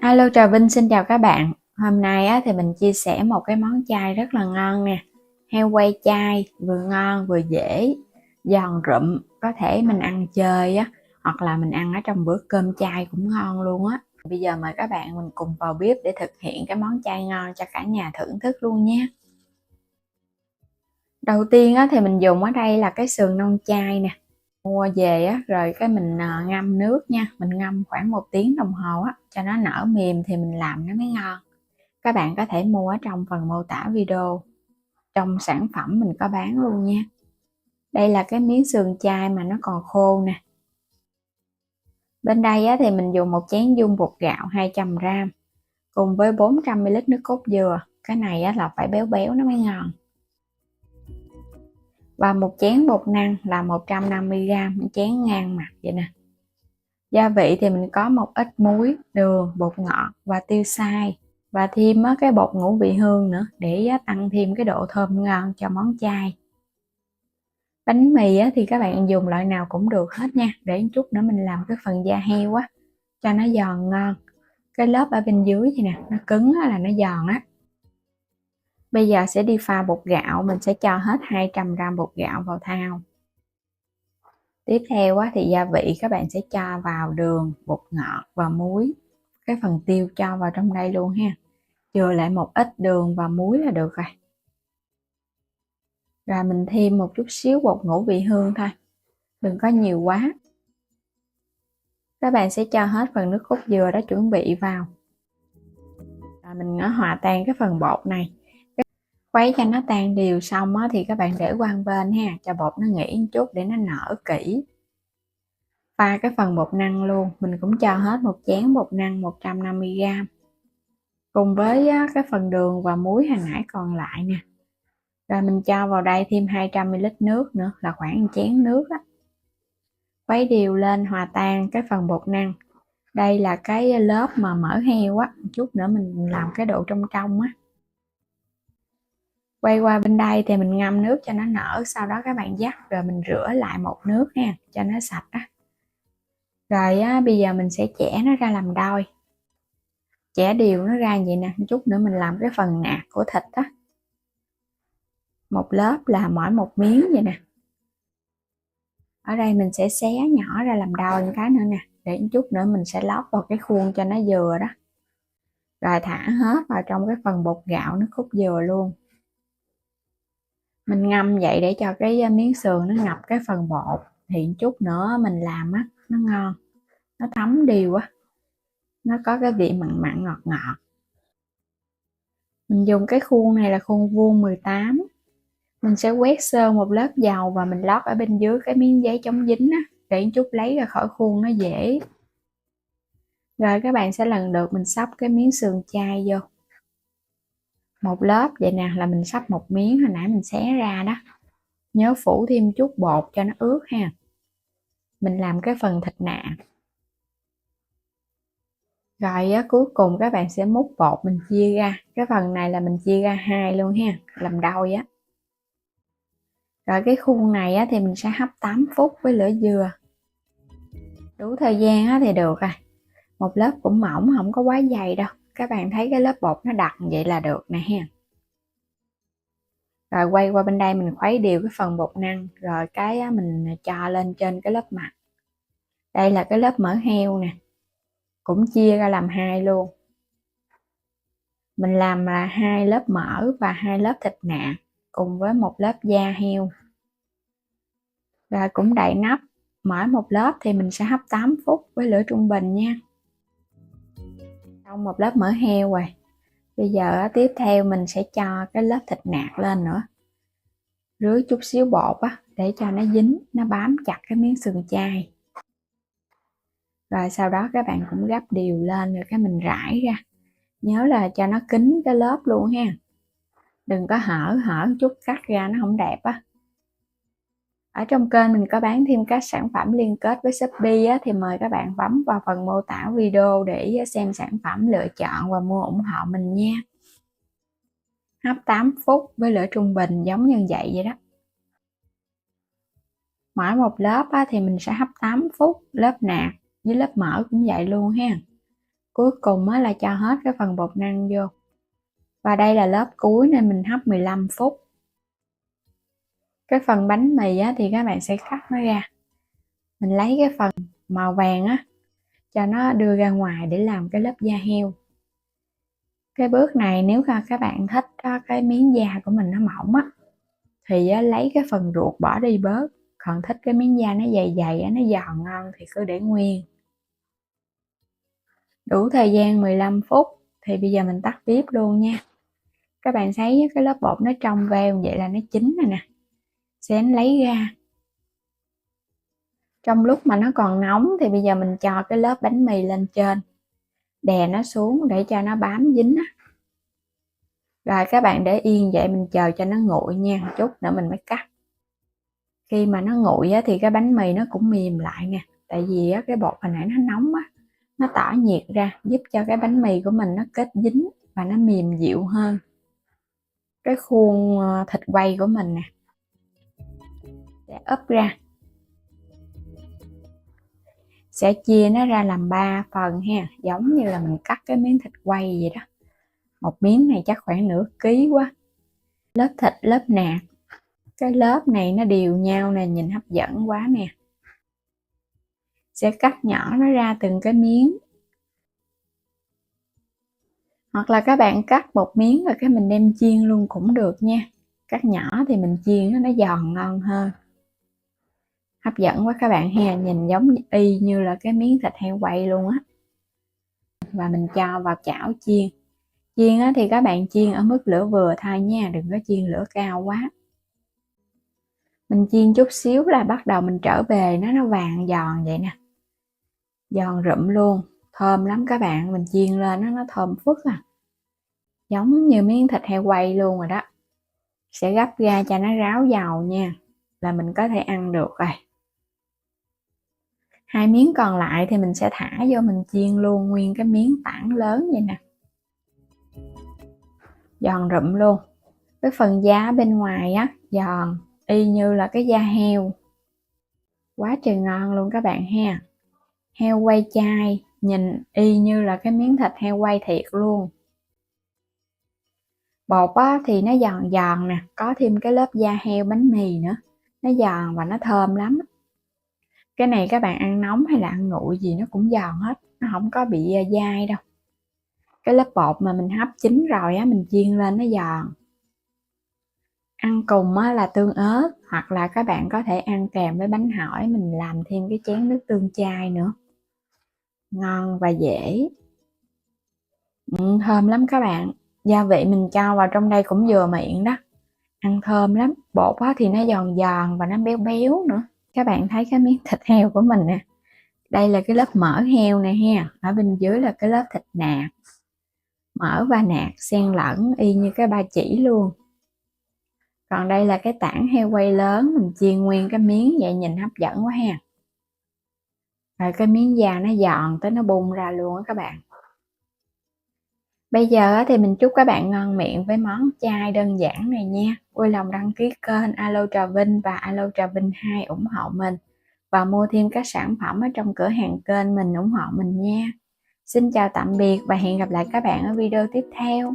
Alo, Trà Vinh xin chào các bạn. Hôm nay thì mình chia sẻ một cái món chay rất là ngon nè. Heo quay chay vừa ngon vừa dễ, giòn rụm, có thể mình ăn chơi á, hoặc là mình ăn ở trong bữa cơm chay cũng ngon luôn á. Bây giờ mời các bạn mình cùng vào bếp để thực hiện cái món chay ngon cho cả nhà thưởng thức luôn nhé. Đầu tiên thì mình dùng ở đây là cái sườn non chay nè. Mua về rồi cái mình ngâm nước nha, mình ngâm khoảng 1 tiếng đồng hồ cho nó nở mềm thì mình làm nó mới ngon. Các bạn có thể mua ở trong phần mô tả video, trong sản phẩm mình có bán luôn nha. Đây là cái miếng sườn chay mà nó còn khô nè. Bên đây thì mình dùng một chén dung bột gạo 200g cùng với 400ml nước cốt dừa. Cái này là phải béo béo nó mới ngon. Và một chén bột năng là 150g, chén ngang mặt vậy nè. Gia vị thì mình có một ít muối, đường, bột ngọt và tiêu xay, và thêm cái bột ngũ vị hương nữa để tăng thêm cái độ thơm ngon cho món chay. Bánh mì thì các bạn dùng loại nào cũng được hết nha. Để chút nữa mình làm cái phần da heo cho nó giòn ngon. Cái lớp ở bên dưới thì nè, nó cứng là nó giòn á. Bây giờ sẽ đi pha bột gạo, mình sẽ cho hết 200g bột gạo vào thau. Tiếp theo thì gia vị các bạn sẽ cho vào đường, bột ngọt và muối. Cái phần tiêu cho vào trong đây luôn ha. Chừa lại một ít đường và muối là được rồi. Rồi mình thêm một chút xíu bột ngũ vị hương thôi, đừng có nhiều quá. Các bạn sẽ cho hết phần nước cốt dừa đó chuẩn bị vào. Rồi mình hòa tan cái phần bột này. Khuấy cho nó tan đều xong thì các bạn để qua bên ha, cho bột nó nghỉ một chút để nó nở kỹ. Pha cái phần bột năng luôn, mình cũng cho hết một chén bột năng 150g. Cùng với cái phần đường và muối hồi nãy còn lại nè. Rồi mình cho vào đây thêm 200ml nước nữa, là khoảng 1 chén nước Khuấy đều lên, hòa tan cái phần bột năng. Đây là cái lớp mà mỡ heo chút nữa mình làm cái độ trong trong Quay qua bên đây thì mình ngâm nước cho nó nở, sau đó các bạn vắt rồi mình rửa lại một nước ha, cho nó sạch Rồi bây giờ mình sẽ chẻ nó ra làm đôi. Chẻ đều nó ra vậy nè, chút nữa mình làm cái phần nạc của thịt một lớp là mỗi một miếng vậy nè. Ở đây mình sẽ xé nhỏ ra làm đôi một cái nữa nè, để chút nữa mình sẽ lót vào cái khuôn cho nó vừa đó. Rồi thả hết vào trong cái phần bột gạo nước cốt dừa luôn. Mình ngâm vậy để cho cái miếng sườn nó ngập cái phần bột, thì chút nữa mình làm nó ngon, nó thấm đều nó có cái vị mặn mặn ngọt ngọt. Mình dùng cái khuôn này là khuôn vuông 18. Mình sẽ quét sơ một lớp dầu và mình lót ở bên dưới cái miếng giấy chống dính để chút lấy ra khỏi khuôn nó dễ. Rồi các bạn sẽ lần lượt mình xóc cái miếng sườn chay vô. Một lớp vậy nè, là mình xóc một miếng hồi nãy mình xé ra đó. Nhớ phủ thêm chút bột cho nó ướt ha. Mình làm cái phần thịt nạc. Rồi cuối cùng các bạn sẽ múc bột mình chia ra. Cái phần này là mình chia ra 2 luôn ha, làm đôi Rồi cái khuôn này thì mình sẽ hấp 8 phút với lửa dừa. Đủ thời gian thì được rồi. Một lớp cũng mỏng, không có quá dày đâu. Các bạn thấy cái lớp bột nó đặc vậy là được nè ha. Rồi quay qua bên đây mình khuấy đều cái phần bột năng, rồi cái mình cho lên trên cái lớp mặt. Đây là cái lớp mỡ heo nè, cũng chia ra làm 2 luôn. Mình làm là 2 lớp mỡ và 2 lớp thịt nạc cùng với một lớp da heo. Rồi cũng đậy nắp, mỗi một lớp thì mình sẽ hấp 8 phút với lửa trung bình nha. Xong một lớp mỡ heo rồi. Bây giờ tiếp theo mình sẽ cho cái lớp thịt nạc lên nữa. Rưới chút xíu bột để cho nó dính, nó bám chặt cái miếng sườn chay. Rồi sau đó các bạn cũng gấp đều lên rồi cái mình rải ra. Nhớ là cho nó kín cái lớp luôn ha. Đừng có hở chút cắt ra nó không đẹp Ở trong kênh mình có bán thêm các sản phẩm liên kết với Shopee thì mời các bạn bấm vào phần mô tả video để xem sản phẩm, lựa chọn và mua ủng hộ mình nha. Hấp 8 phút với lửa trung bình giống như vậy đó. Mỗi một lớp thì mình sẽ hấp 8 phút, lớp nạc với lớp mỡ cũng vậy luôn ha. Cuối cùng á là cho hết cái phần bột năng vô. Và đây là lớp cuối nên mình hấp 15 phút. Cái phần bánh mì á thì các bạn sẽ cắt nó ra. Mình lấy cái phần màu vàng á cho nó đưa ra ngoài để làm cái lớp da heo. Cái bước này nếu các bạn thích cái miếng da của mình nó mỏng á thì lấy cái phần ruột bỏ đi bớt, còn thích cái miếng da nó dày dày nó giòn ngon thì cứ để nguyên. Đủ thời gian 15 phút thì bây giờ mình tắt bếp luôn nha. Các bạn thấy cái lớp bột nó trong veo vậy là nó chín rồi nè. Sẽ lấy ra. Trong lúc mà nó còn nóng thì bây giờ mình cho cái lớp bánh mì lên trên, đè nó xuống để cho nó bám dính á. Rồi các bạn để yên vậy, mình chờ cho nó nguội nha, một chút nữa mình mới cắt. Khi mà nó nguội á, thì cái bánh mì nó cũng mềm lại nè, tại vì á, cái bột hồi nãy nó nóng á, nó tỏa nhiệt ra giúp cho cái bánh mì của mình nó kết dính và nó mềm dịu hơn. Cái khuôn thịt quay của mình nè sẽ ấp ra, sẽ chia nó ra làm 3 phần ha, giống như là mình cắt cái miếng thịt quay vậy đó. Một miếng này chắc khoảng nửa ký quá. Lớp thịt, lớp nạc, cái lớp này nó đều nhau nè, nhìn hấp dẫn quá nè. Sẽ cắt nhỏ nó ra từng cái miếng, hoặc là các bạn cắt một miếng rồi cái mình đem chiên luôn cũng được nha. Cắt nhỏ thì mình chiên nó giòn ngon hơn. Hấp dẫn quá các bạn ha, nhìn giống y như là cái miếng thịt heo quay luôn á. Và mình cho vào chảo chiên. Chiên á, thì các bạn chiên ở mức lửa vừa thôi nha, đừng có chiên lửa cao quá. Mình chiên chút xíu là bắt đầu mình trở về nó vàng giòn vậy nè, giòn rụm luôn, thơm lắm các bạn. Mình chiên lên nó thơm phức à, giống như miếng thịt heo quay luôn rồi đó. Sẽ gấp ra cho nó ráo dầu nha, là mình có thể ăn được rồi. 2 miếng còn lại thì mình sẽ thả vô mình chiên luôn nguyên cái miếng tảng lớn vậy nè, giòn rụm luôn. Cái phần da bên ngoài á giòn y như là cái da heo, quá trời ngon luôn các bạn ha. Heo quay chai nhìn y như là cái miếng thịt heo quay thiệt luôn. Bột á thì nó giòn giòn nè, có thêm cái lớp da heo bánh mì nữa, nó giòn và nó thơm lắm. Cái này các bạn ăn nóng hay là ăn nguội gì nó cũng giòn hết, nó không có bị dai đâu. Cái lớp bột mà mình hấp chín rồi á, mình chiên lên nó giòn. Ăn cùng á là tương ớt, hoặc là các bạn có thể ăn kèm với bánh hỏi, mình làm thêm cái chén nước tương chai nữa. Ngon và dễ. Thơm lắm các bạn. Gia vị mình cho vào trong đây cũng vừa miệng đó. Ăn thơm lắm. Bột á thì nó giòn giòn và nó béo béo nữa. Các bạn thấy cái miếng thịt heo của mình nè. Đây là cái lớp mỡ heo nè ha. Ở bên dưới là cái lớp thịt nạc. Mỡ và nạc xen lẫn y như cái ba chỉ luôn. Còn đây là cái tảng heo quay lớn, mình chiên nguyên cái miếng vậy nhìn hấp dẫn quá ha. Rồi cái miếng da nó giòn tới nó bung ra luôn á các bạn. Bây giờ thì mình chúc các bạn ngon miệng với món chay đơn giản này nha. Vui lòng đăng ký kênh Alo Trà Vinh và Alo Trà Vinh 2 ủng hộ mình. Và mua thêm các sản phẩm ở trong cửa hàng kênh mình ủng hộ mình nha. Xin chào tạm biệt và hẹn gặp lại các bạn ở video tiếp theo.